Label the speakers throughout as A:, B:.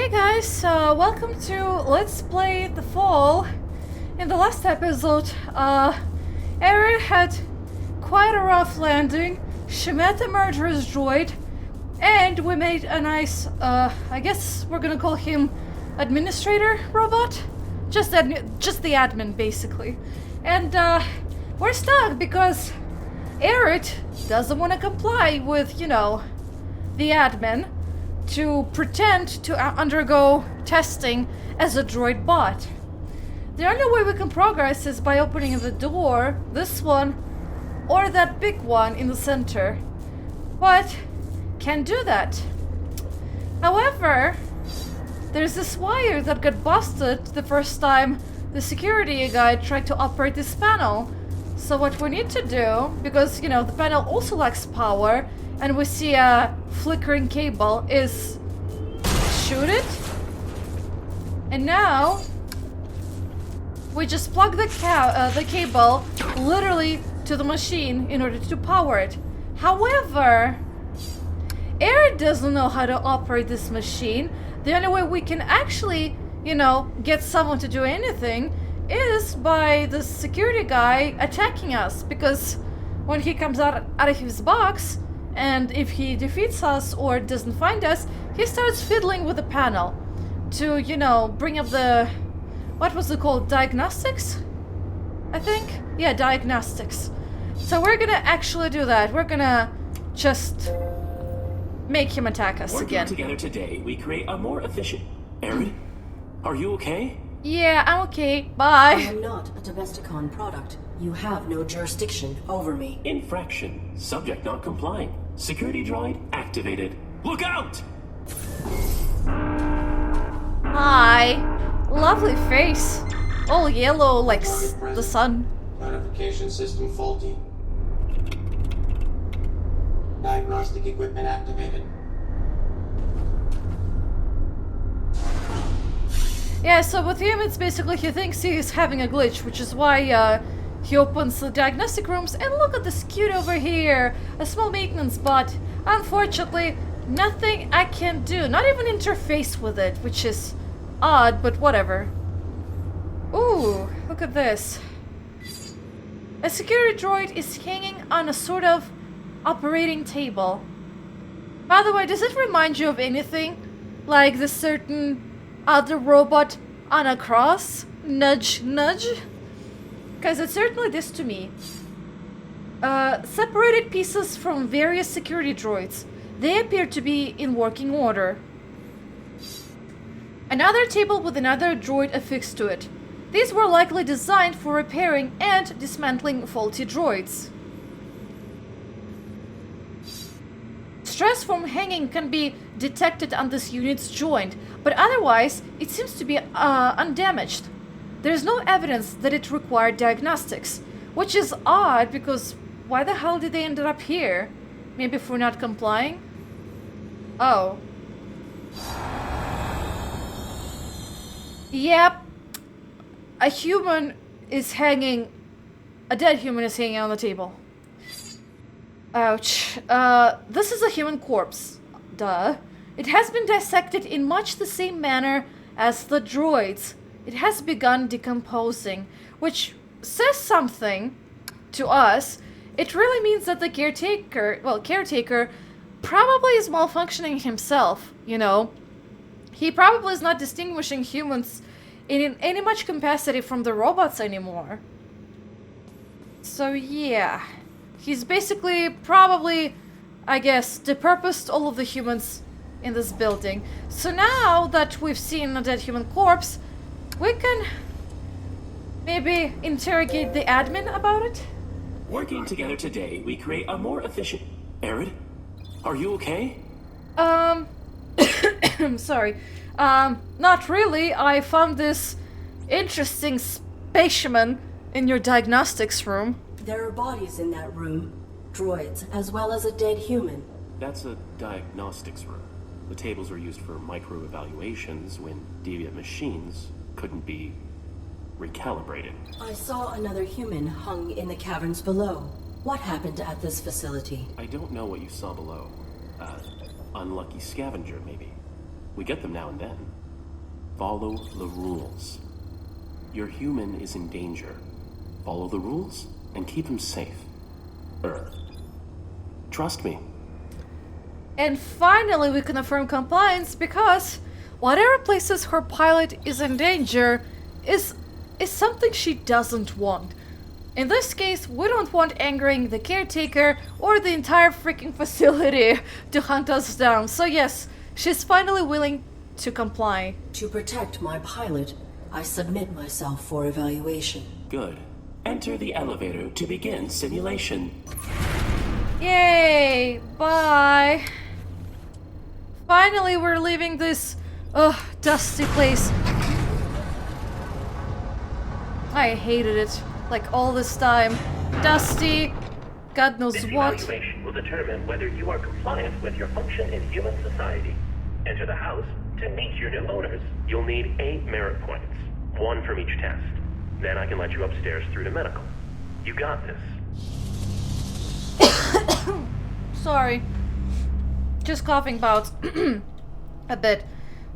A: Hey guys, welcome to Let's Play The Fall. In the last episode, Arid had quite a rough landing. She met a murderous droid, and we made a nice, I guess we're gonna call him administrator robot? Just the admin, basically. And, we're stuck because Arid doesn't want to comply with, you know, the admin to pretend to undergo testing as a droid bot. The only way we can progress is by opening the door, this one, or that big one in the center. But can't do that. However, there's this wire that got busted the first time the security guy tried to operate this panel. So what we need to do, because you know the panel also lacks power, and we see a flickering cable, is shoot it. And now we just plug the cable literally to the machine in order to power it. However, Arid doesn't know how to operate this machine. The only way we can actually, you know, get someone to do anything is by the security guy attacking us, because when he comes out of his box, and if he defeats us or doesn't find us, he starts fiddling with the panel to, you know, bring up the... what was it called? Diagnostics? I think? Yeah, diagnostics. So we're gonna actually do that. We're gonna just make him attack us again.
B: Working together today, we create a more efficient... Arid, are you okay?
A: Yeah, I'm okay. Bye.
C: I am not a Domesticon product. You have no jurisdiction over me.
B: Infraction. Subject not complying. Security droid activated. Look out!
A: Hi. Lovely face. All yellow like the sun.
D: Notification system faulty. Diagnostic equipment activated.
A: Yeah, so with him it's basically he thinks he's having a glitch, which is why he opens the diagnostic rooms, and look at this cute over here, a small maintenance bot. Unfortunately, nothing I can do, not even interface with it, which is odd, but whatever. Ooh, look at this. A security droid is hanging on a sort of operating table. By the way, does it remind you of anything? Like the certain other robot on a cross? Nudge, nudge? Because it's certainly this to me. Separated pieces from various security droids. They appear to be in working order. Another table with another droid affixed to it. These were likely designed for repairing and dismantling faulty droids. Stress from hanging can be detected on this unit's joint, but otherwise it seems to be undamaged. There is no evidence that it required diagnostics, which is odd because why the hell did they end up here? Maybe for not complying? Oh. Yep. A human is hanging... a dead human is hanging on the table. Ouch. This is a human corpse. Duh. It has been dissected in much the same manner as the droids. It has begun decomposing, which says something to us. It really means that the caretaker probably is malfunctioning himself, you know. He probably is not distinguishing humans in any much capacity from the robots anymore. So yeah, he's basically probably, I guess, depurposed all of the humans in this building. So now that we've seen a dead human corpse, we can maybe interrogate the admin about it?
B: Working together today, we create a more efficient... Arid, are you okay?
A: Sorry. Not really. I found this interesting specimen in your diagnostics room.
C: There are bodies in that room. Droids, as well as a dead human.
B: That's a diagnostics room. The tables were used for micro-evaluations when deviant machines couldn't be recalibrated.
C: I saw another human hung in the caverns below. What happened at this facility?
B: I don't know what you saw below. Unlucky scavenger, maybe. We get them now and then. Follow the rules. Your human is in danger. Follow the rules and keep him safe. Trust me.
A: And finally we can affirm compliance because whatever places her pilot is in danger is something she doesn't want. In this case, we don't want angering the caretaker or the entire freaking facility to hunt us down. So yes, she's finally willing to comply.
C: To protect my pilot, I submit myself for evaluation.
B: Good. Enter the elevator to begin simulation.
A: Yay! Bye! Finally, we're leaving this dusty place. I hated it, like all this time. Dusty, God knows
E: This
A: what.
E: evaluation will determine whether you are compliant with your function in human society. Enter the house to meet your new owners. You'll need 8 merit points, 1 from each test. Then I can let you upstairs through to medical. You got this.
A: Sorry. Just coughing bouts. A bit.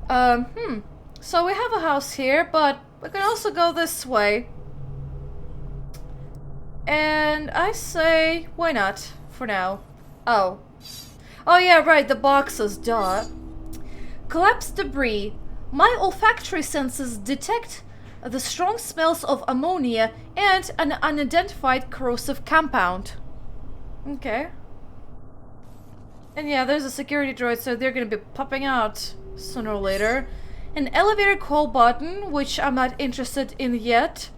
A: So we have a house here, but we can also go this way. And I say, why not? For now. Oh. Oh yeah, right, the boxes, duh. Collapsed debris. My olfactory senses detect the strong smells of ammonia and an unidentified corrosive compound. Okay. And yeah, there's a security droid, so they're gonna be popping out sooner or later. An elevator call button, which I'm not interested in yet.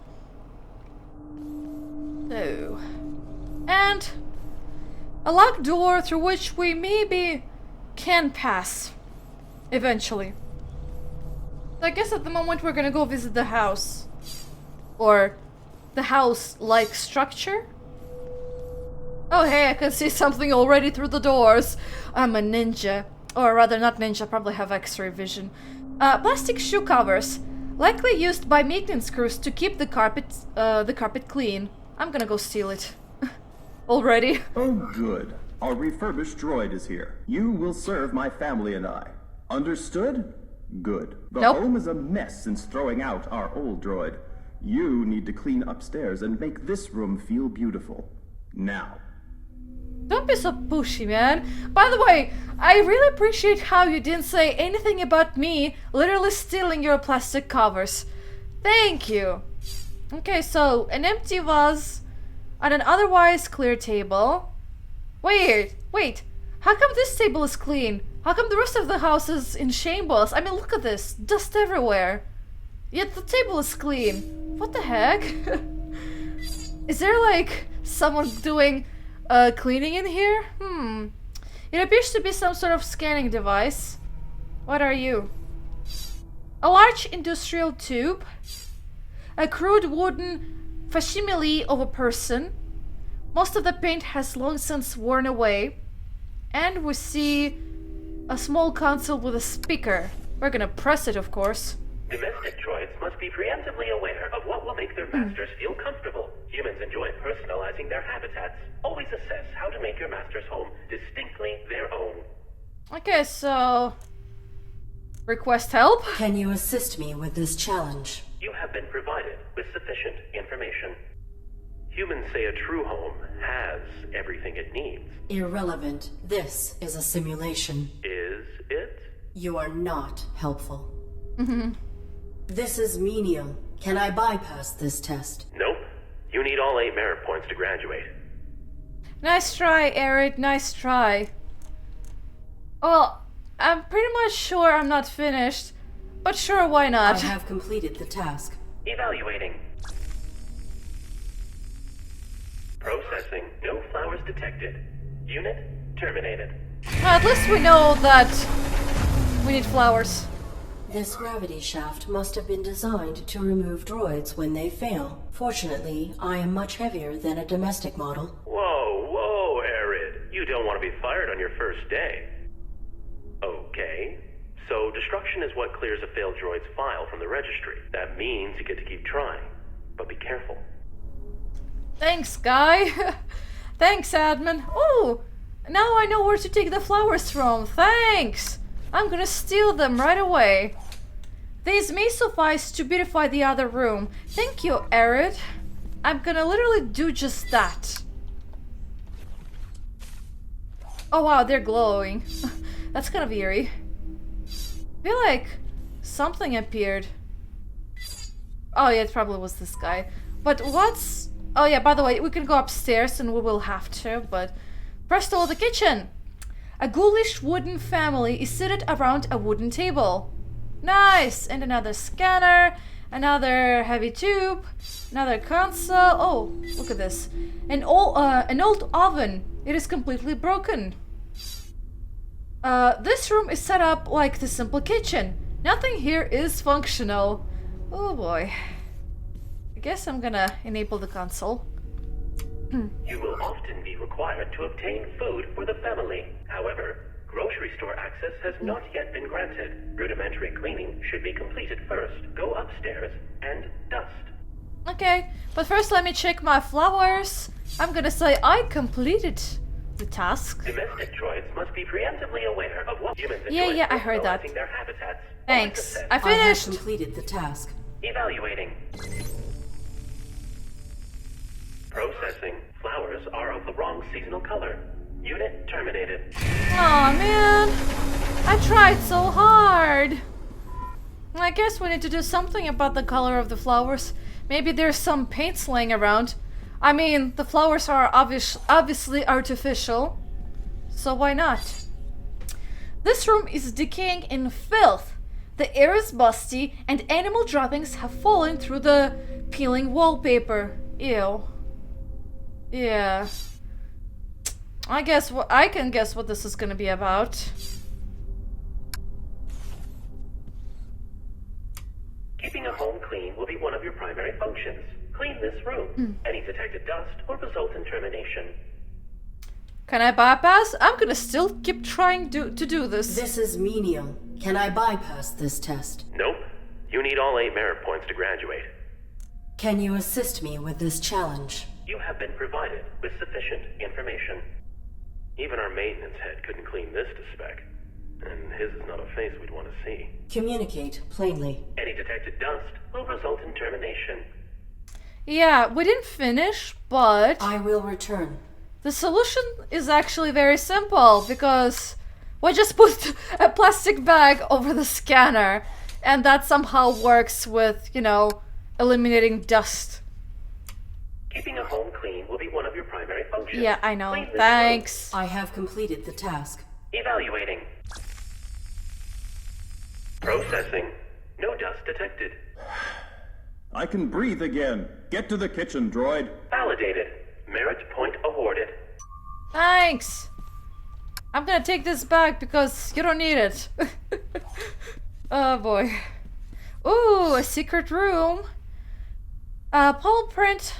A: So. And a locked door through which we maybe can pass. Eventually. I guess at the moment we're gonna go visit the house. Or the house-like structure. Oh hey, I can see something already through the doors. I'm a ninja. Or rather, not ninja, probably have X-ray vision. Plastic shoe covers. Likely used by maintenance crews to keep the carpet clean. I'm gonna go steal it. Already.
F: Oh good. Our refurbished droid is here. You will serve my family and I. Understood? Good. The
A: Nope.
F: home is a mess since throwing out our old droid. You need to clean upstairs and make this room feel beautiful. Now.
A: Don't be so pushy, man. By the way, I really appreciate how you didn't say anything about me literally stealing your plastic covers. Thank you. Okay, so an empty vase on an otherwise clear table. Wait. How come this table is clean? How come the rest of the house is in shambles? I mean, look at this. Dust everywhere. Yet the table is clean. What the heck? Is there like someone doing cleaning in here? It appears to be some sort of scanning device. What are you? A large industrial tube. A crude wooden facsimile of a person. Most of the paint has long since worn away. And we see a small console with a speaker. We're gonna press it, of course.
E: Domestic droids must be preemptively aware of what will make their masters feel comfortable. Humans enjoy personalizing their habitats. Always assess how to make your master's home distinctly their own.
A: Okay, so... request help?
C: Can you assist me with this challenge?
E: You have been provided with sufficient information. Humans say a true home has everything it needs.
C: Irrelevant. This is a simulation.
E: Is it?
C: You are not helpful. This is menial. Can I bypass this test?
E: Nope. You need all 8 merit points to graduate.
A: Nice try, Arid, nice try. Well, I'm pretty much sure I'm not finished, but sure, why
C: I
A: not?
C: have completed the task.
E: Evaluating. Processing. No flowers detected. Unit terminated.
A: Well, at least we know that we need flowers.
C: This gravity shaft must have been designed to remove droids when they fail. Fortunately, I am much heavier than a domestic model.
E: Whoa, Arid. You don't want to be fired on your first day. Okay. So destruction is what clears a failed droid's file from the registry. That means you get to keep trying. But be careful.
A: Thanks, guy. Thanks, admin. Oh, now I know where to take the flowers from. Thanks. I'm gonna steal them right away. These may suffice to beautify the other room. Thank you, Arid. I'm gonna literally do just that. Oh wow, they're glowing. That's kind of eerie. I feel like something appeared. Oh yeah, it probably was this guy. But what's... Oh yeah, by the way, we can go upstairs and we will have to, but... First of all, the kitchen! A ghoulish wooden family is seated around a wooden table. Nice! And another scanner, another heavy tube, another console. Oh, look at this. An old oven. It is completely broken. This room is set up like the simple kitchen. Nothing here is functional. Oh boy. I guess I'm gonna enable the console.
E: You will often be required to obtain food for the family. However, grocery store access has not yet been granted. Rudimentary cleaning should be completed first. Go upstairs and dust.
A: Okay, but first let me check my flowers. I'm gonna say I completed the task.
E: Domestic droids must be preemptively aware of what humans
A: Yeah, I heard that.
E: their habitats.
A: Thanks. I
C: I have
A: finished.
C: completed the task.
E: Evaluating. Processing. Flowers are of the wrong seasonal color. Unit terminated.
A: Aw, man. I tried so hard. I guess we need to do something about the color of the flowers. Maybe there's some paint laying around. I mean, the flowers are obviously artificial. So why not? This room is decaying in filth. The air is musty and animal droppings have fallen through the peeling wallpaper. Ew. Yeah. I can guess what this is gonna be about.
E: Keeping a home clean will be one of your primary functions. Clean this room. Any detected dust will result in termination.
A: Can I bypass? I'm gonna still keep trying to do this.
C: This is menial. Can I bypass this test?
E: Nope. You need all 8 merit points to graduate.
C: Can you assist me with this challenge?
E: You have been provided with sufficient information. Even our maintenance head couldn't clean this to spec. And his is not a face we'd want to see.
C: Communicate plainly.
E: Any detected dust will result in termination.
A: Yeah, we didn't finish, but
C: I will return.
A: the solution is actually very simple because we just put a plastic bag over the scanner and that somehow works with, you know, eliminating dust.
E: Keeping a home clean will be one of your primary functions.
A: Yeah, I know.
E: Clean this
A: Thanks.
C: I have completed the task.
E: room. Evaluating. Processing. No dust detected.
F: I can breathe again. Get to the kitchen, droid.
E: Validated. Merit point awarded.
A: Thanks. I'm gonna take this back because you don't need it. Oh boy. Ooh, a secret room. Palm print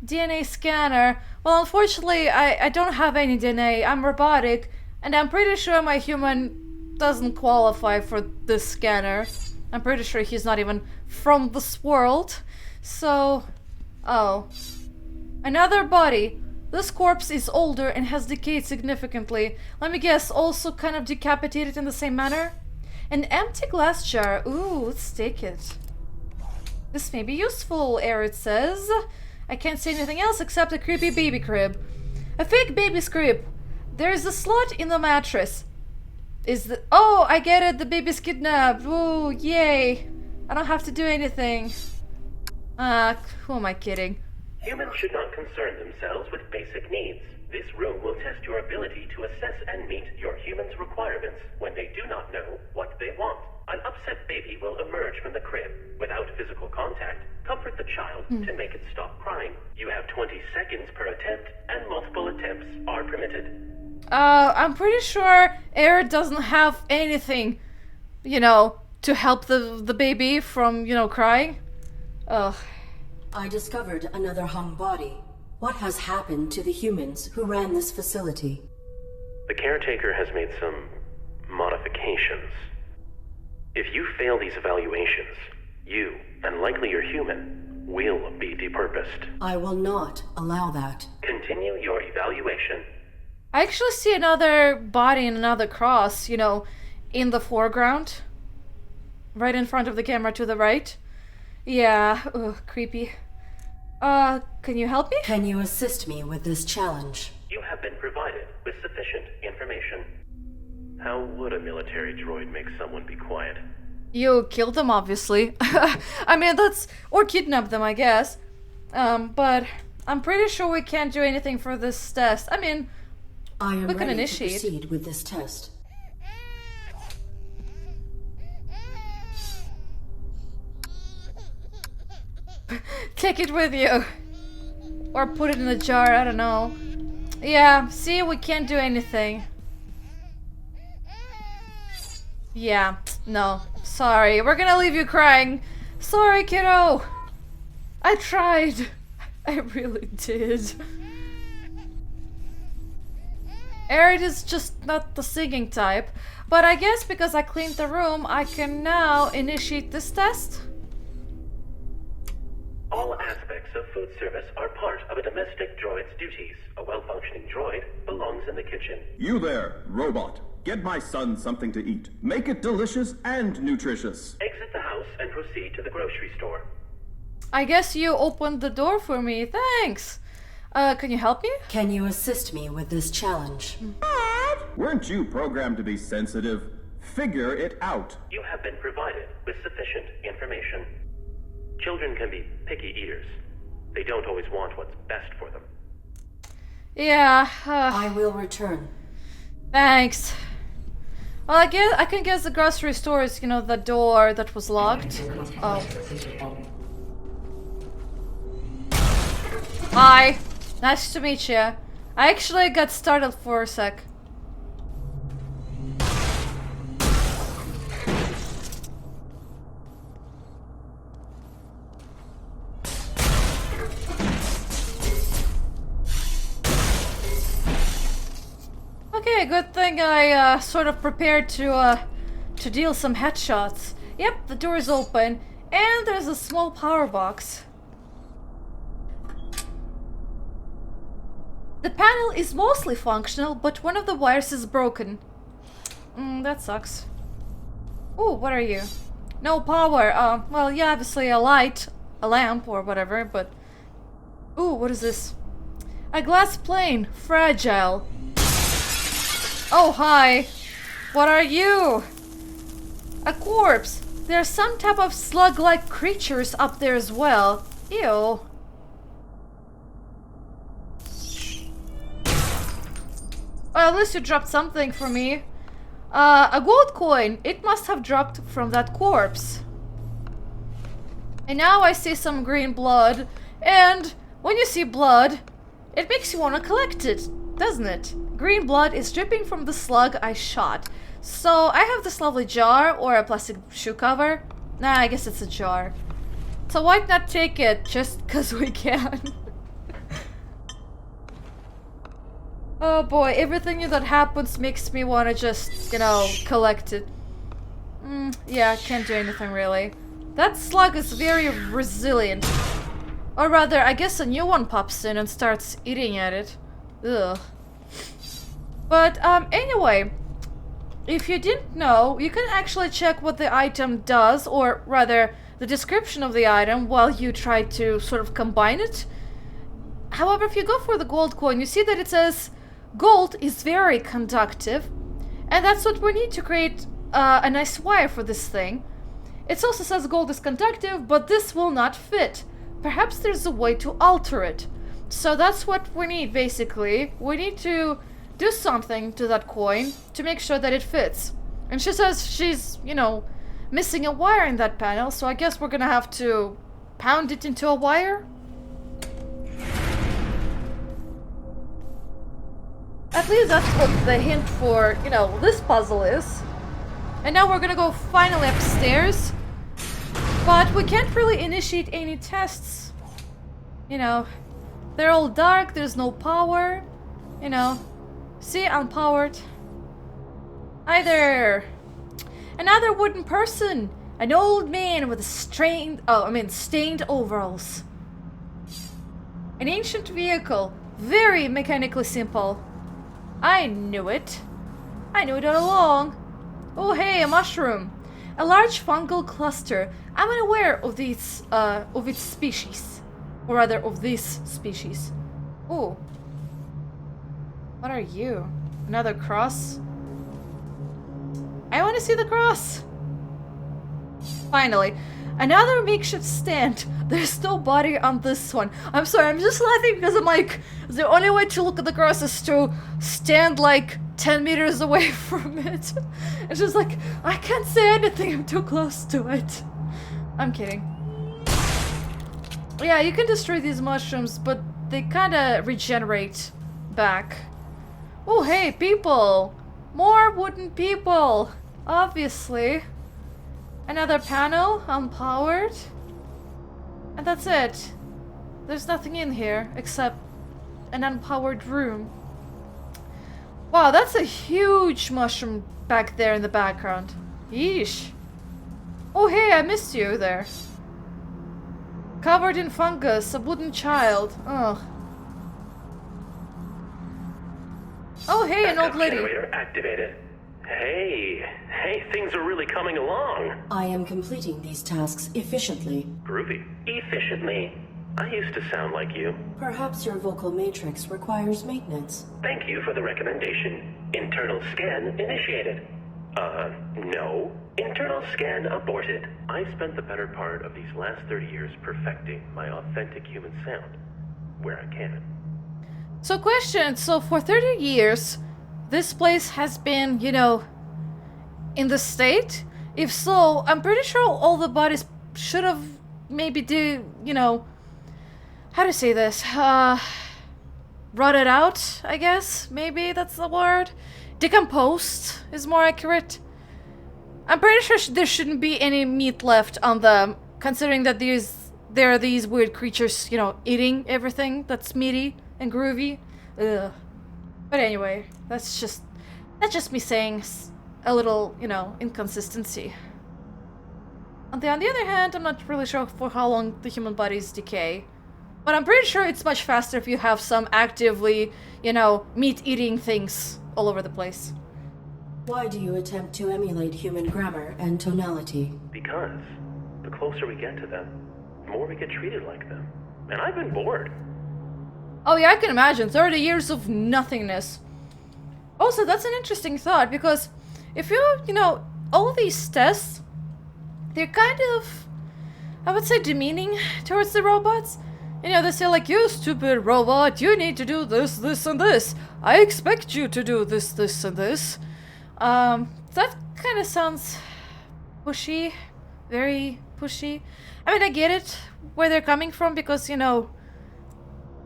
A: DNA scanner. Well, unfortunately, I don't have any DNA. I'm robotic, and I'm pretty sure my human doesn't qualify for this scanner. I'm pretty sure he's not even from this world. So, oh. Another body. This corpse is older and has decayed significantly. Let me guess, also kind of decapitated in the same manner? An empty glass jar. Ooh, let's take it. This may be useful, Arid says. I can't see anything else except a creepy baby crib. A fake baby's crib. There is a slot in the mattress. Oh, I get it, the baby's kidnapped. Ooh, yay. I don't have to do anything. Who am I kidding?
E: Humans should not concern themselves with basic needs. This room will test your ability to assess and meet your human's requirements when they do not know what they want. An upset baby will emerge from the crib. Without physical contact, comfort the child to make it stop crying. You have 20 seconds per attempt, and multiple attempts are permitted.
A: I'm pretty sure Air doesn't have anything, you know, to help the baby from, you know, crying. Ugh.
C: I discovered another hung body. What has happened to the humans who ran this facility?
E: The caretaker has made some modifications. If you fail these evaluations, you, and likely your human, will be depurposed.
C: I will not allow that.
E: Continue your evaluation.
A: I actually see another body and another cross, you know, in the foreground. Right in front of the camera to the right. Yeah, ugh, creepy. Can you help me?
C: Can you assist me with this challenge?
E: You have been provided with sufficient information. How would a military droid make someone be quiet?
A: You killed them, obviously. I mean, that's... or kidnap them, I guess. But I'm pretty sure we can't do anything for this test. I mean,
C: I am
A: we can
C: ready
A: initiate.
C: to proceed with this test.
A: Take it with you. Or put it in a jar, I don't know. Yeah, see, we can't do anything. Yeah, no. Sorry, we're gonna leave you crying. Sorry, kiddo. I tried. I really did. Arid is just not the singing type. But I guess because I cleaned the room, I can now initiate this test.
E: All aspects of food service are part of a domestic droid's duties. A well-functioning droid belongs in the kitchen.
F: You there, robot. Get my son something to eat. Make it delicious and nutritious.
E: Exit the house and proceed to the grocery store.
A: I guess you opened the door for me. Thanks. Can you help me?
C: Can you assist me with this challenge?
F: Weren't you programmed to be sensitive? Figure it out.
E: You have been provided with sufficient information. Children can be picky eaters. They don't always want what's best for them.
A: Yeah,
C: I will return.
A: thanks. Well, I can guess the grocery store is, you know, the door that was locked. Oh. Hi. Nice to meet you. I actually got startled for a sec. Okay, good thing I sort of prepared to deal some headshots. Yep, the door is open, and there's a small power box. The panel is mostly functional, but one of the wires is broken. That sucks. Ooh, what are you? No power. Well, yeah, obviously a light, a lamp, or whatever, but... Ooh, what is this? A glass plane. Fragile. Oh, hi. What are you? A corpse. There's some type of slug-like creatures up there as well. Ew. Well, at least you dropped something for me. A gold coin. It must have dropped from that corpse. And now I see some green blood. And when you see blood, it makes you want to collect it, doesn't it? Green blood is dripping from the slug I shot. So I have this lovely jar or a plastic shoe cover. Nah, I guess it's a jar. So why not take it just because we can? Oh boy, everything that happens makes me want to just, you know, collect it. Yeah, can't do anything really. That slug is very resilient. Or rather, I guess a new one pops in and starts eating at it. Ugh. But, anyway, if you didn't know, you can actually check what the item does, or rather, the description of the item while you try to sort of combine it. However, if you go for the gold coin, you see that it says, gold is very conductive, and that's what we need to create a nice wire for this thing. It also says gold is conductive, but this will not fit. Perhaps there's a way to alter it. So that's what we need, basically. We need to do something to that coin to make sure that it fits. And she says she's, you know, missing a wire in that panel, so I guess we're gonna have to pound it into a wire? At least that's what the hint for, you know, this puzzle is. And now we're gonna go finally upstairs. But we can't really initiate any tests. You know, they're all dark, there's no power. You know, see, unpowered. Hi there. Another wooden person. An old man with stained overalls. An ancient vehicle. Very mechanically simple. I knew it. I knew it all along. Oh hey, a mushroom. A large fungal cluster. I'm unaware of these, of its species. Or rather, of this species. Oh. What are you? Another cross? I want to see the cross! Finally. Another makeshift stand. There's no body on this one. I'm sorry, I'm just laughing because I'm like, the only way to look at the cross is to stand like 10 meters away from it. It's just like, I can't say anything, I'm too close to it. I'm kidding. Yeah, you can destroy these mushrooms, but they kinda regenerate back. Oh hey, people! More wooden people! Obviously. Another panel, unpowered. And that's it. There's nothing in here except an unpowered room. Wow, that's a huge mushroom back there in the background. Yeesh. Oh hey, I missed you there. Covered in fungus, a wooden child. Ugh. Oh hey, an old lady.
E: Generator activated. Hey, things are really coming along.
C: I am completing these tasks efficiently.
E: Groovy. Efficiently. I used to sound like you.
C: Perhaps your vocal matrix requires maintenance.
E: Thank you for the recommendation. Internal scan initiated. No. Internal scan aborted. I've spent the better part of these last 30 years perfecting my authentic human sound. Where I can.
A: So question, so for 30 years, this place has been, you know, in the state? If so, I'm pretty sure all the bodies should have maybe you know, how to say this? Rotted out, I guess? Maybe that's the word? Decomposed is more accurate. I'm pretty sure there shouldn't be any meat left on them, considering that there are these weird creatures, you know, eating everything that's meaty and groovy. Ugh. But anyway, that's just me saying a little, you know, inconsistency. On the other hand, I'm not really sure for how long the human bodies decay. But I'm pretty sure it's much faster if you have some actively, you know, meat-eating things all over the place.
C: Why do you attempt to emulate human grammar and tonality?
E: Because the closer we get to them, the more we get treated like them. And I've been bored.
A: Oh yeah, I can imagine. 30 years of nothingness. Also, that's an interesting thought, because if you know, all these tests, they're kind of, I would say, demeaning towards the robots. You know, they say like, you stupid robot, you need to do this, this, and this. I expect you to do this, this, and this. That kind of sounds pushy, very pushy. I mean, I get it, where they're coming from, because, you know,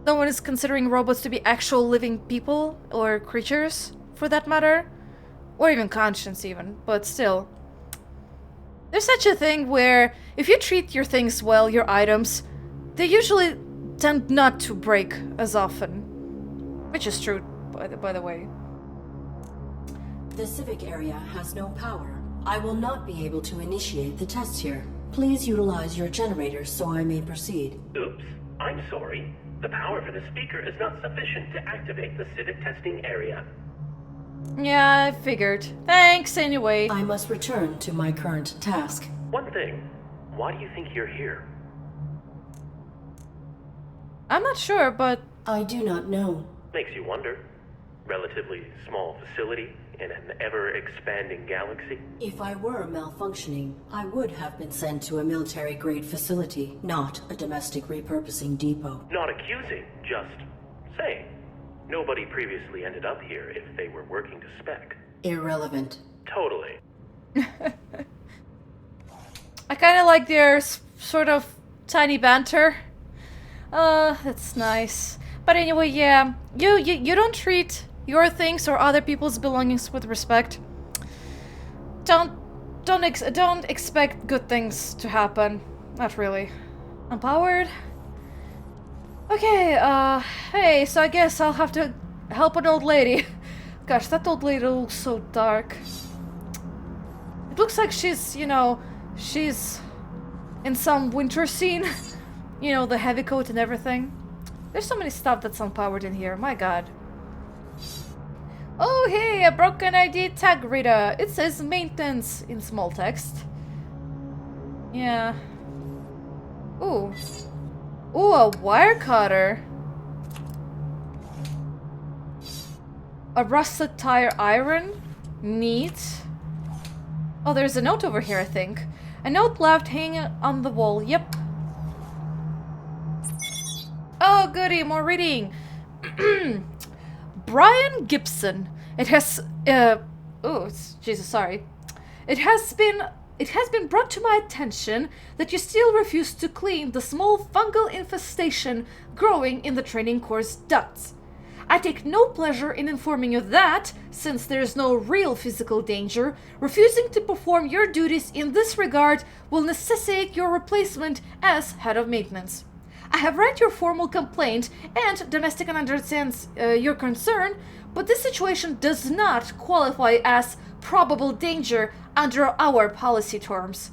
A: no one is considering robots to be actual living people, or creatures, for that matter. Or even conscience, even, but still. There's such a thing where, if you treat your things well, your items, they usually tend not to break as often. Which is true, by the way.
C: The civic area has no power. I will not be able to initiate the tests here. Please utilize your generators so I may proceed.
E: Oops, I'm sorry. The power for the speaker is not sufficient to activate the civic testing area.
A: Yeah, I figured. Thanks, anyway.
C: I must return to my current task.
E: One thing. Why do you think you're here?
A: I'm not sure, but...
C: I do not know.
E: Makes you wonder. Relatively small facility in an ever-expanding galaxy.
C: If I were malfunctioning, I would have been sent to a military-grade facility, not a domestic repurposing depot.
E: Not accusing, just saying. Nobody previously ended up here if they were working to spec.
C: Irrelevant.
E: Totally.
A: I kind of like their sort of tiny banter. That's nice. But anyway, yeah, you don't treat your things or other people's belongings with respect. Don't expect good things to happen. Not really. Empowered? Okay, hey, so I guess I'll have to help an old lady. Gosh, that old lady looks so dark. It looks like she's, you know, she's in some winter scene. You know, the heavy coat and everything. There's so many stuff that's unpowered in here, my god. Oh, hey, a broken ID tag reader. It says maintenance in small text. Yeah. Ooh. Ooh, a wire cutter. A rusted tire iron. Neat. Oh, there's a note over here, I think. A note left hanging on the wall. Yep. Oh, goody, more reading. Brian Gibson. It has oh, Jesus, sorry. It has been brought to my attention that you still refuse to clean the small fungal infestation growing in the training course ducts. I take no pleasure in informing you that, since there is no real physical danger, refusing to perform your duties in this regard will necessitate your replacement as head of maintenance. I have read your formal complaint, and Domestic understands your concern, but this situation does not qualify as probable danger under our policy terms.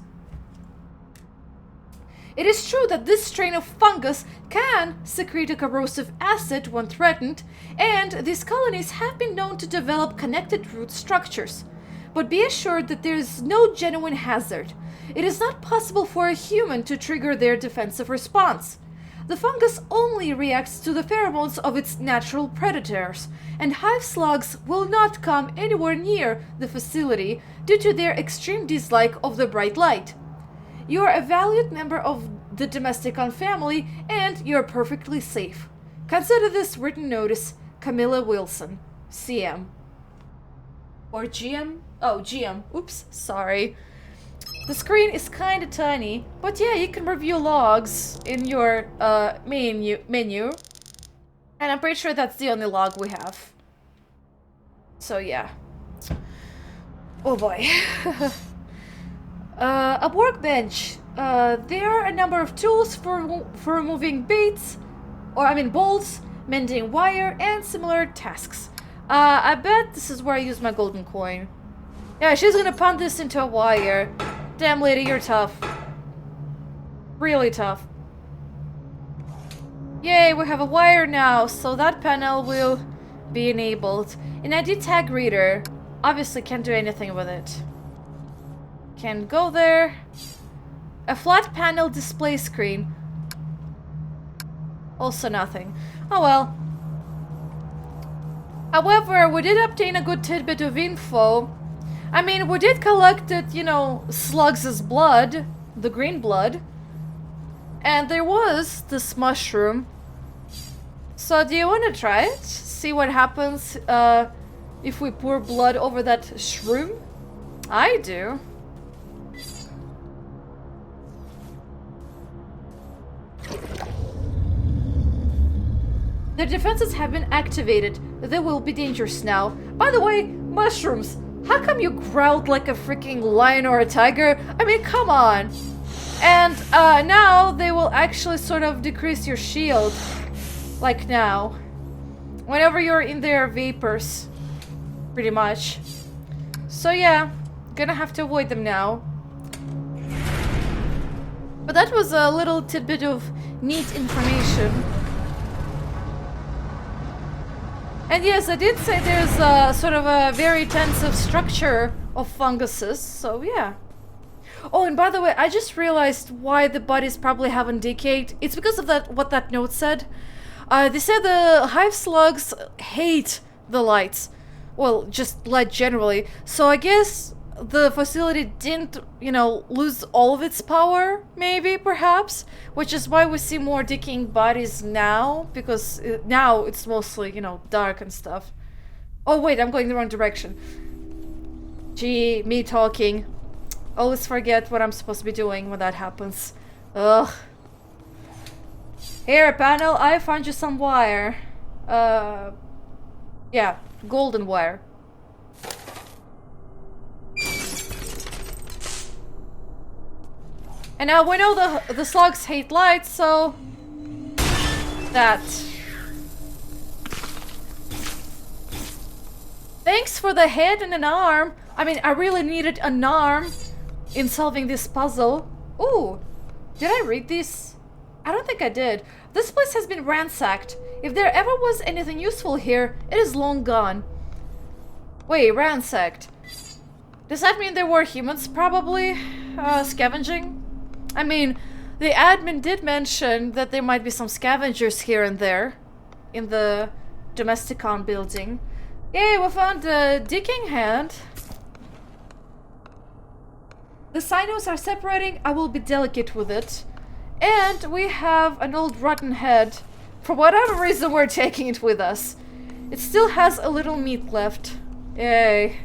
A: It is true that this strain of fungus can secrete a corrosive acid when threatened, and these colonies have been known to develop connected root structures. But be assured that there is no genuine hazard. It is not possible for a human to trigger their defensive response. The fungus only reacts to the pheromones of its natural predators, and hive slugs will not come anywhere near the facility due to their extreme dislike of the bright light. You are a valued member of the Domesticon family, and you are perfectly safe. Consider this written notice, Camilla Wilson, CM. Or GM? Oh, GM. Oops, sorry. The screen is kinda tiny, but yeah, you can review logs in your menu. And I'm pretty sure that's the only log we have. So yeah. Oh boy. A workbench. There are a number of tools for removing bolts, mending wire, and similar tasks. I bet this is where I use my golden coin. Yeah, she's gonna pound this into a wire. Damn, lady, you're tough. Really tough. Yay, we have a wire now, so that panel will be enabled. An ID tag reader. Obviously can't do anything with it. Can't go there. A flat panel display screen. Also nothing. Oh well. However, we did obtain a good tidbit of info. I mean, we did collect it, you know, Slugs' blood, the green blood. And there was this mushroom. So do you want to try it? See what happens if we pour blood over that shroom? I do. The defenses have been activated. They will be dangerous now. By the way, mushrooms. How come you growled like a freaking lion or a tiger? I mean, come on. And now they will actually sort of decrease your shield. Like now. Whenever you're in their vapors. Pretty much. So yeah, gonna have to avoid them now. But that was a little tidbit of neat information. And yes, I did say there's a sort of a very intensive structure of funguses, so yeah. Oh, and by the way, I just realized why the bodies probably haven't decayed. It's because of that what that note said. They said the hive slugs hate the lights. Well, just light generally. So I guess the facility didn't, you know, lose all of its power, maybe, perhaps, which is why we see more decaying bodies now, because now it's mostly, you know, dark and stuff. Oh wait, I'm going the wrong direction. Gee, me talking. Always forget what I'm supposed to be doing when that happens. Ugh. Here, panel, I found you some wire. Yeah, golden wire. And now we know the slugs hate light, so that. Thanks for the head and an arm. I mean, I really needed an arm in solving this puzzle. Ooh, did I read this? I don't think I did. This place has been ransacked. If there ever was anything useful here, it is long gone. Wait, ransacked. Does that mean there were humans probably scavenging? I mean, the admin did mention that there might be some scavengers here and there in the Domesticon building. Yay, we found a decaying hand. The sinews are separating. I will be delicate with it. And we have an old rotten head. For whatever reason, we're taking it with us. It still has a little meat left. Yay.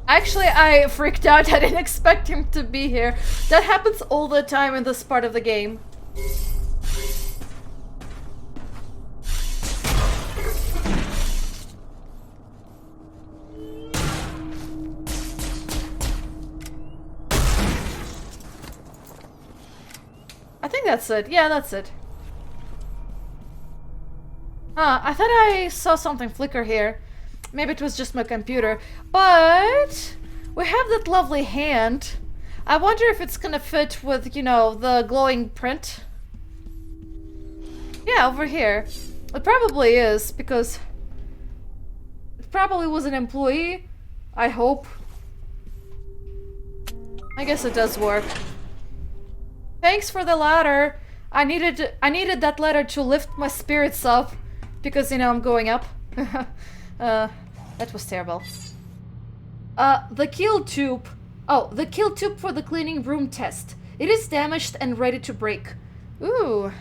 A: Actually, I freaked out. I didn't expect him to be here. That happens all the time in this part of the game. I think that's it. Yeah, that's it. I thought I saw something flicker here. Maybe it was just my computer. But we have that lovely hand. I wonder if it's gonna fit with, you know, the glowing print. Yeah, over here. It probably is, because it probably was an employee. I hope. I guess it does work. Thanks for the ladder. I needed that ladder to lift my spirits up, because, you know, I'm going up. That was terrible. The kill tube. Oh, the kill tube for the cleaning room test. It is damaged and ready to break. Ooh.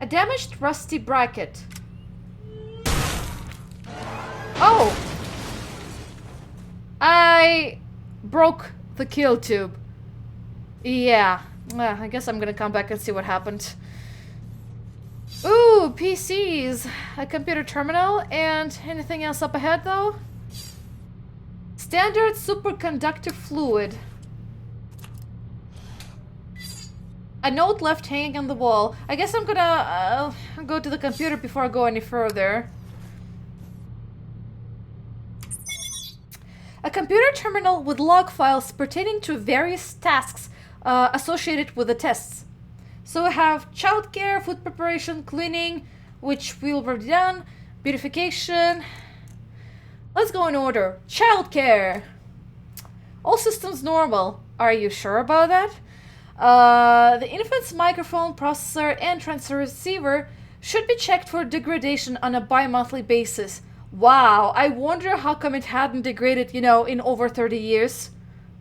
A: A damaged rusty bracket. Oh! I broke the kill tube. Yeah. I guess I'm gonna come back and see what happened. Ooh, PCs. A computer terminal, and anything else up ahead though? Standard superconductor fluid. A note left hanging on the wall. I guess I'm gonna go to the computer before I go any further. A computer terminal with log files pertaining to various tasks associated with the tests. So we have childcare, food preparation, cleaning, which we've already done, beautification. Let's go in order. Childcare. All systems normal. Are you sure about that? The infant's microphone, processor, and transfer receiver should be checked for degradation on a bi-monthly basis. Wow, I wonder how come it hadn't degraded, you know, in over 30 years.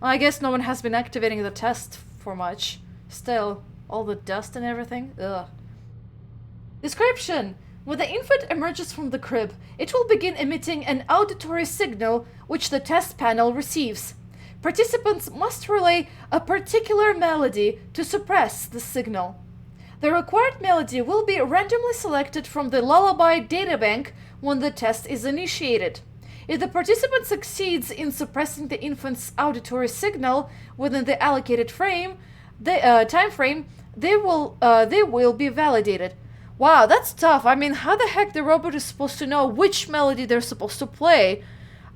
A: Well, I guess no one has been activating the test for much. Still, all the dust and everything. Ugh. Description. When the infant emerges from the crib, it will begin emitting an auditory signal which the test panel receives. Participants must relay a particular melody to suppress the signal. The required melody will be randomly selected from the lullaby databank when the test is initiated. If the participant succeeds in suppressing the infant's auditory signal within the allocated time frame, they will be validated. Wow, that's tough. I mean, how the heck the robot is supposed to know which melody they're supposed to play?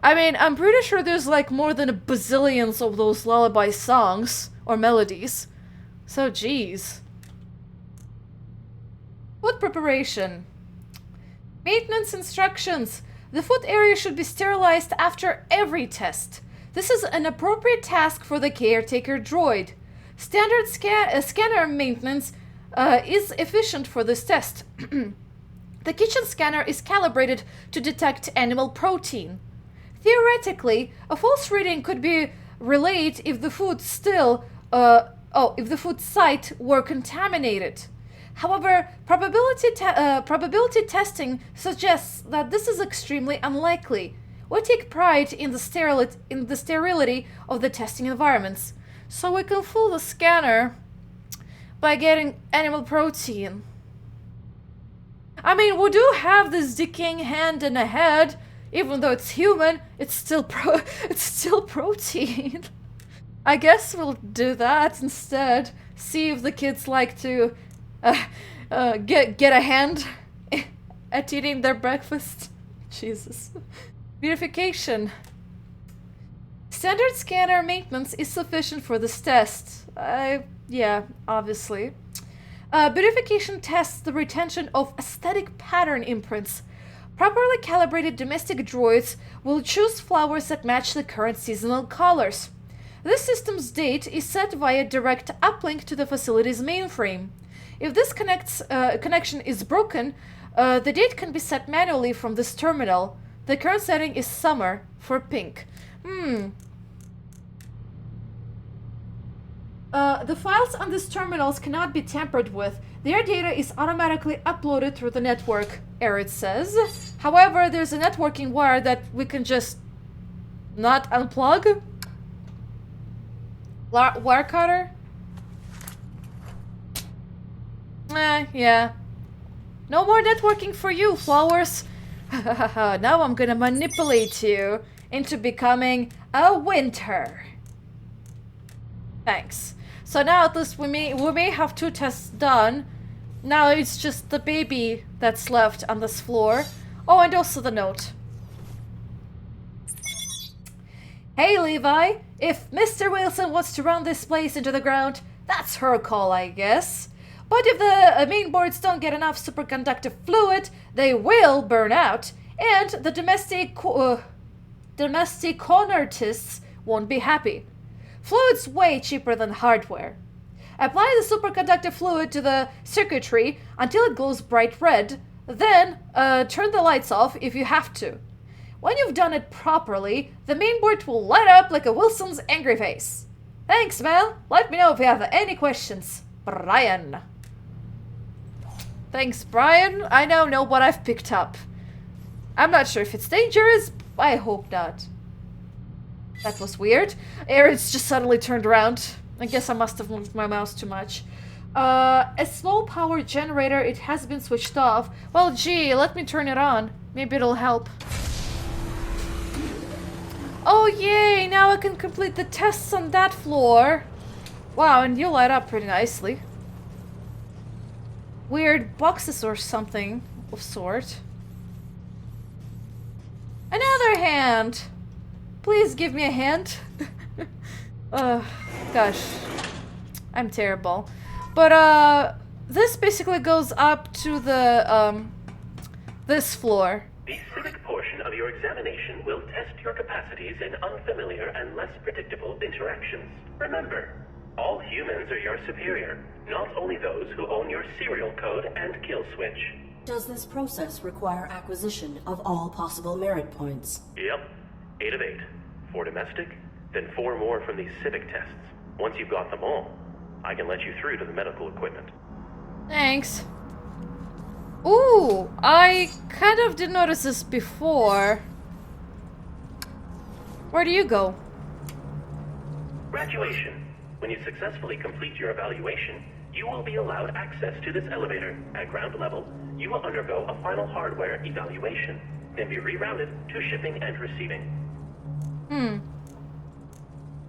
A: I mean, I'm pretty sure there's like more than a bazillions of those lullaby songs or melodies. So, geez. Food preparation. Maintenance instructions. The food area should be sterilized after every test. This is an appropriate task for the caretaker droid. Standard scanner maintenance is efficient for this test. The kitchen scanner is calibrated to detect animal protein. Theoretically, a false reading could be relayed if the food site were contaminated. However, probability testing suggests that this is extremely unlikely. We take pride in the sterility of the testing environments, so we can fool the scanner by getting animal protein. I mean, we do have this decaying hand and a head. Even though it's human, it's still protein. I guess we'll do that instead. See if the kids like to get a hand at eating their breakfast. Jesus. Beautification. Standard scanner maintenance is sufficient for this test. Yeah, obviously. Beautification tests the retention of aesthetic pattern imprints. Properly calibrated domestic droids will choose flowers that match the current seasonal colors. This system's date is set via direct uplink to the facility's mainframe. If this connection is broken, the date can be set manually from this terminal. The current setting is summer for pink. The files on these terminals cannot be tampered with. Their data is automatically uploaded through the network, Arid says. However, there's a networking wire that we can just not unplug. Wire cutter? Yeah. No more networking for you, flowers. Now I'm gonna manipulate you into becoming a winter. Thanks. So now at least we may have 2 tests done. Now it's just the baby that's left on this floor. Oh, and also the note. Hey Levi, if Mr. Wilson wants to run this place into the ground, that's her call, I guess. But if the main boards don't get enough superconductive fluid, they will burn out, and the domestic conartists won't be happy. Fluid's way cheaper than hardware. Apply the superconductive fluid to the circuitry until it glows bright red, then turn the lights off if you have to. When you've done it properly, the main board will light up like a Wilson's angry face. Thanks, Mel. Let me know if you have any questions. Brian. Thanks, Brian. I now know what I've picked up. I'm not sure if it's dangerous. I hope not. That was weird. Arid's just suddenly turned around. I guess I must have moved my mouse too much. A small power generator. It has been switched off. Well, gee, let me turn it on. Maybe it'll help. Oh, yay! Now I can complete the tests on that floor. Wow, and you light up pretty nicely. Weird boxes or something of sort. Another hand! Please give me a hand. Gosh. I'm terrible. But, this basically goes up to the, this floor.
E: The civic portion of your examination will test your capacities in unfamiliar and less predictable interactions. Remember, all humans are your superior, not only those who own your serial code and kill switch.
C: Does this process require acquisition of all possible merit points?
E: Yep. 8 of 8. 4 domestic, then 4 more from these civic tests. Once you've got them all, I can let you through to the medical equipment.
A: Thanks. Ooh, I kind of did notice this before. Where do you go?
E: Graduation. When you successfully complete your evaluation, you will be allowed access to this elevator. At ground level, you will undergo a final hardware evaluation, then be rerouted to shipping and receiving.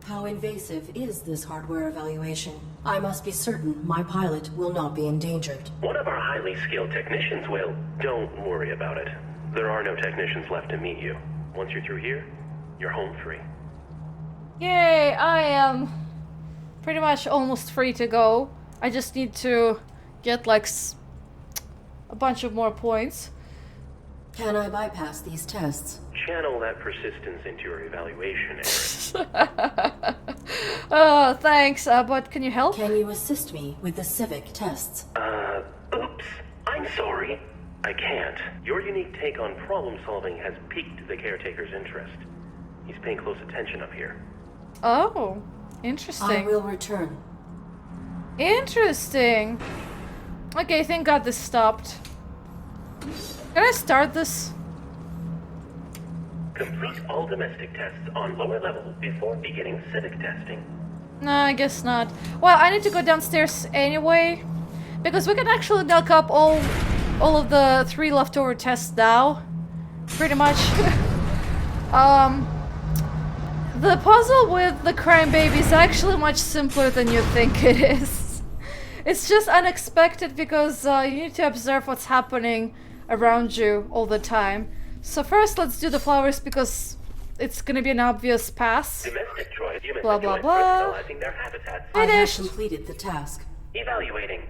C: How invasive is this hardware evaluation? I must be certain my pilot will not be endangered.
E: One of our highly skilled technicians will. Don't worry about it. There are no technicians left to meet you. Once you're through here, you're home free.
A: Yay, I am pretty much almost free to go. I just need to get like a bunch of more points.
C: Can I bypass these tests?
E: Channel that persistence into your evaluation, Arid.
A: Oh, thanks, but can you help?
C: Can you assist me with the civic tests?
E: Oops. I'm sorry. I can't. Your unique take on problem solving has piqued the caretaker's interest. He's paying close attention up here.
A: Oh,
C: I
A: interesting.
C: will return.
A: Interesting. Okay, thank God this stopped. Can I start this?
E: Complete all domestic tests on lower level before beginning civic testing.
A: No, I guess not. Well, I need to go downstairs anyway, because we can actually knock up all of the 3 leftover tests now, pretty much. The puzzle with the crime baby is actually much simpler than you think it is. It's just unexpected because you need to observe what's happening around you all the time. So first let's do the flowers because it's gonna be an obvious pass.
E: Domestic droid. Humans
A: Blah,
E: enjoy
A: blah, blah.
E: personalizing their habitats.
C: I have
A: Finished.
C: completed the task.
E: Evaluating.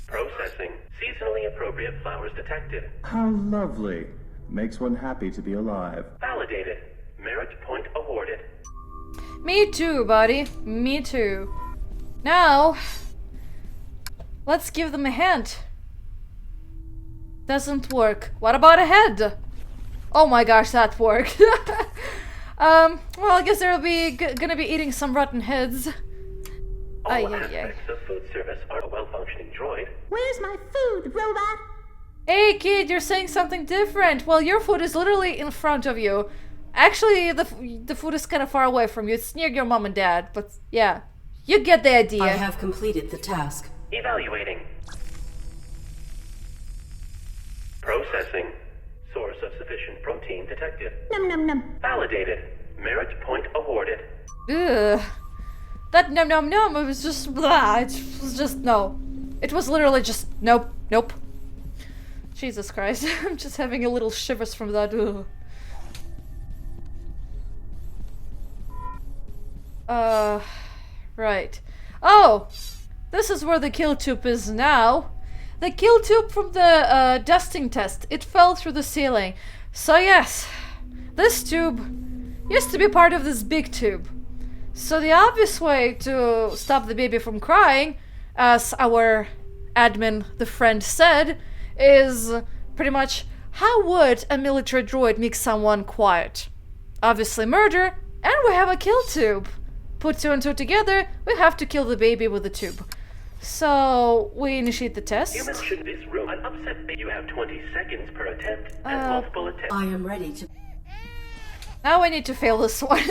E: Processing. Seasonally appropriate flowers detected.
F: How lovely. Makes one happy to be alive.
E: Validated. Merit point awarded.
A: Me too, buddy. Me too. Now, let's give them a hint. Doesn't work. What about a head? Oh my gosh, that worked. Well, I guess they'll be gonna be eating some rotten heads.
E: All
A: Ay, ay, ay.
E: aspects of food service are a well-functioning droid.
G: Where's my food, robot?
A: Hey kid, you're saying something different. Well, your food is literally in front of you. Actually, the food is kind of far away from you. It's near your mom and dad, but yeah. You get the idea.
C: I have completed the task.
E: Evaluating. Processing. Source of sufficient protein detected.
G: Num num num.
E: Validated. Merit point awarded.
A: Ugh. That nom nom nom, it was just blah. It was just no. It was literally just nope, nope. Jesus Christ. I'm just having a little shivers from that. Ugh. Right. Oh! This is where the kill tube is now. The kill tube from the dusting test. It fell through the ceiling. So yes, this tube used to be part of this big tube. So the obvious way to stop the baby from crying, as our admin, the friend, said, is pretty much, how would a military droid make someone quiet? Obviously murder, and we have a kill tube. Put two and two together, we have to kill the baby with the tube. So, we initiate the test.
E: Humans should this room an upset that you have 20 seconds per attempt and multiple attempts.
C: I am ready to...
A: Now I need to fail this one.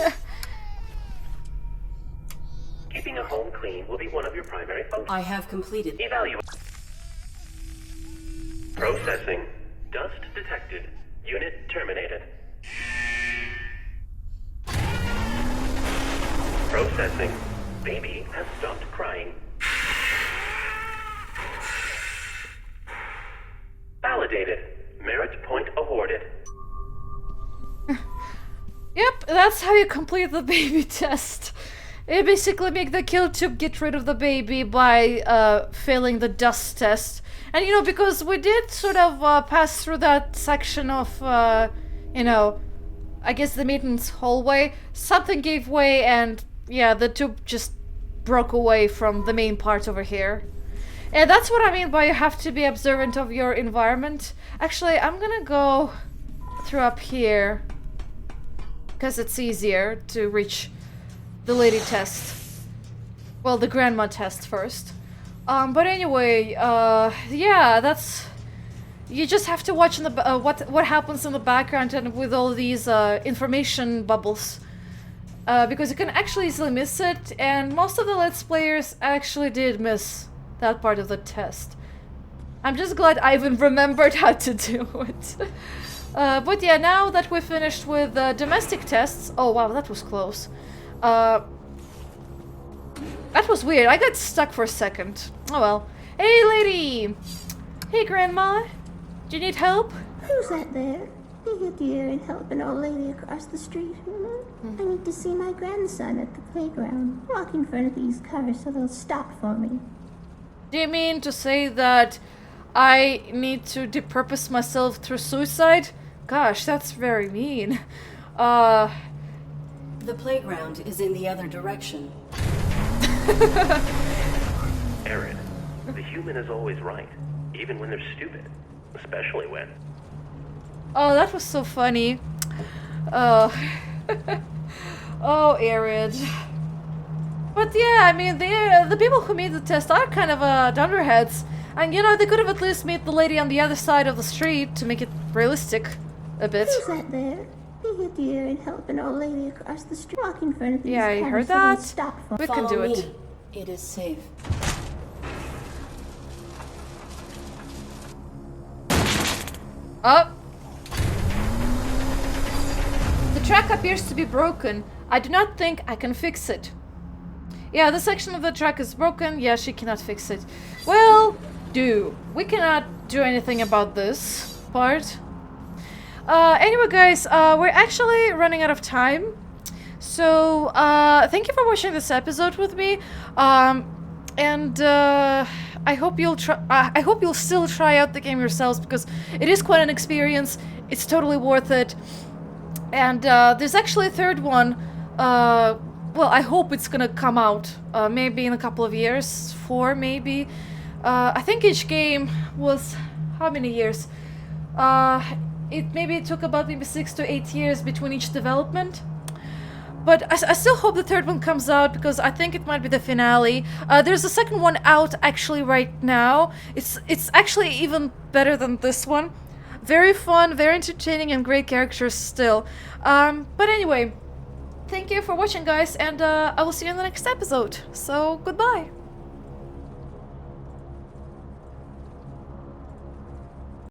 E: Keeping a home clean will be one of your primary functions.
C: I have completed.
E: Evaluate. Processing. Dust detected. Unit terminated. Processing. Baby has stopped crying. Validated. Merit point awarded.
A: Yep, that's how you complete the baby test. You basically make the kill tube get rid of the baby by failing the dust test. And you know, because we did sort of pass through that section of, you know, I guess the maintenance hallway, something gave way and yeah, the tube just broke away from the main part over here. And that's what I mean by you have to be observant of your environment. Actually, I'm gonna go through up here because it's easier to reach the lady test. Well, the grandma test first. But anyway, yeah, that's... You just have to watch in the what happens in the background and with all these information bubbles. Because you can actually easily miss it, and most of the Let's Players actually did miss that part of the test. I'm just glad I even remembered how to do it. But yeah, now that we're finished with domestic tests... Oh wow, that was close. That was weird. I got stuck for a second. Oh well. Hey, lady! Hey, grandma! Do you need help?
G: Who's that there? Be good dear and help an old lady across the street. I need to see my grandson at the playground. Walk in front of these cars so they'll stop for me.
A: Do you mean to say that I need to depurpose myself through suicide? Gosh, that's very mean.
C: The playground is in the other direction.
E: Arid. The human is always right, even when they're stupid. Especially when...
A: Oh, that was so funny. Oh, Arid. But yeah, I mean, the people who made the test are kind of dunderheads. And you know, they could have at least made the lady on the other side of the street to make it realistic a bit.
G: Who's that there? Be good dear and help an old lady across the street. Walk in front of these
A: Yeah, I
G: cars
A: heard
G: so they'll
A: that.
G: stop for me.
A: We can do
C: Follow
A: it.
C: me. It is safe.
A: Oh! The track appears to be broken. I do not think I can fix it. Yeah, this section of the track is broken. Yeah, she cannot fix it. Well, we cannot do anything about this part. Anyway, guys, we're actually running out of time. So, thank you for watching this episode with me. And I hope you'll try. I hope you'll still try out the game yourselves because it is quite an experience. It's totally worth it. And there's actually a third one. Well, I hope it's gonna come out maybe in a couple of years, 4 maybe. I think each game was how many years? It took about maybe 6 to 8 years between each development. But I still hope the third one comes out because I think it might be the finale. There's a second one out actually right now. It's actually even better than this one. Very fun, very entertaining, and great characters still. But anyway, thank you for watching, guys, and I will see you in the next episode. So, goodbye!